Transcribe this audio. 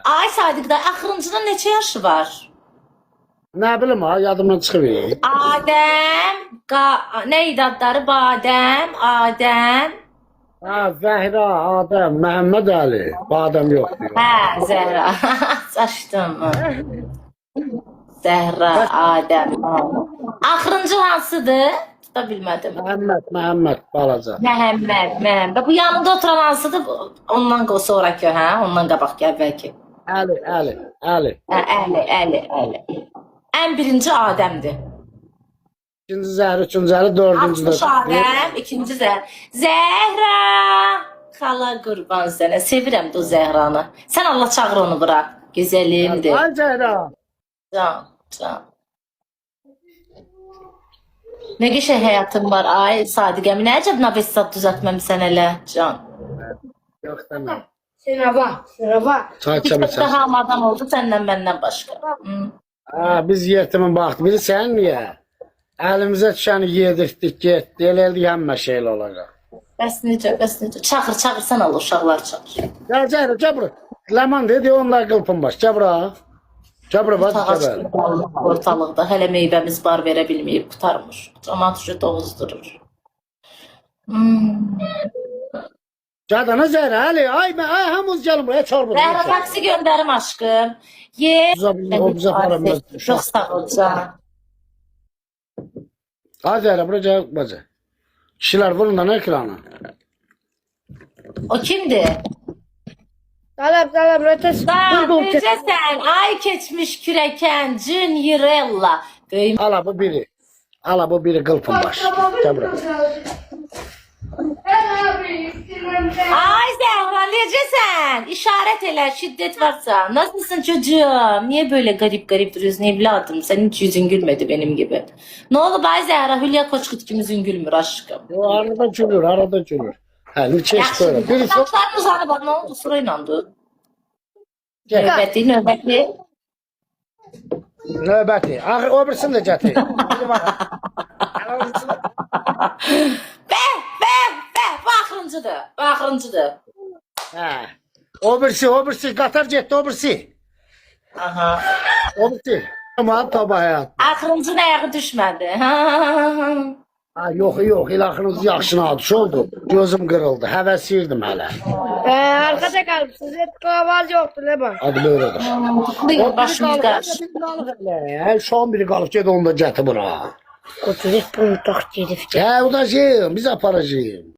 Ay Sadiq da axırıncının neçə yaşı var? Ne bileyim ha yadımdan çıkıyor. Adəm, neydi adları? Badəm, Adəm. Ha Zehra, Adem, Mehmet Ali. Badem yok diyor. Hə, Zəhra. Saçdım. Zəhra, Adəm. Axırıncı hansıdır? Tuta bilmədim. Mehmet balaca. Məhəmməd. Bu yanında oturan hansıdır? Ondan sonraki, hə? Ondan qabaq əvvəlki. Ali. Əli. Ən birinci Adəmdir. İkinci Zehra, üçüncü Ali, dördüncü 60 Adəm, ikinci Zəhra. Zəhra! Xala qurban sənə. Sevirəm bu Zəhranı. Sən Allah çağır onu bura. Gözəlimdir. Ay Zehra. Can. Nə qəşəng həyatın var ay Sadiqəm. Nə əcəb navestat düzəltməmisən elə can. Yok demem. Sınava. Çay Bir çabuk daha hamadan oldu səndən məndən başqa. Ha, biz yetimin baktı. Bilirsən niye? Elimize düşeni yedirtdik, getdi. Elə yenmə şeylə olacaq. Bəs necə? Çağır, sən al uşaqlar çağır. Gel Zehra, gel buraya. Leman dedi, onlar qılpın baş. Gel buraya. Gel buraya, bak gel. Ortalıqda hələ meyvəmiz bar verə bilməyib, qutarmış. Camaat ucu doğuzdurur. Gel dana Zehra, Ali. Ay hamuz gelin buraya, çor buraya. Zəhra taksi göndərim aşkım. Ye. O bize para vermez. Çox sağ ol can. Ay Zehra, buraya gel bacı. Kişiler vurun da ne ekranı? O kimdir? Salam, rötes. Necəsən? Ay keçmiş kürəkən Juniorella. Böyüm. Ala bu biri qılpın baş. Gel buraya. Ay Zəhra necəsən? İşarət elə, şiddet varsa. Nasılsın çocuğum? Niye böyle garip duruyorsun evladım? Senin hiç yüzün gülmedi benim gibi. Ne oldu Bay Zəhra? Hülya Koçkut kim yüzün gülmür aşkım? O arada gülür. Ha, ne çeşit böyle. Birisi Saçların uzanı bak ne oldu? Sırayla dur. gel. Növbəti. Nöbeti. Ahır o birisini de getir. Bu axırıncıdır. Ha. O birisi Qatar getdi, o birisi. Aha. O birisi. Ama tabi hayat. Axırıncının ayağı düşmədi. Ha, yok, ilahınız yaxşına adı oldu. Gözüm kırıldı, həvəsiyirdim hələ. Arkada kalmışsınız. Et kahvaltı yoktu Leban. Hadi böyledir. Buyur başımız qarşı. Her şu an biri kalıp gel onu da getir bura. Oturup bunu tak gelip. Ya udacığım, biz aparacağım.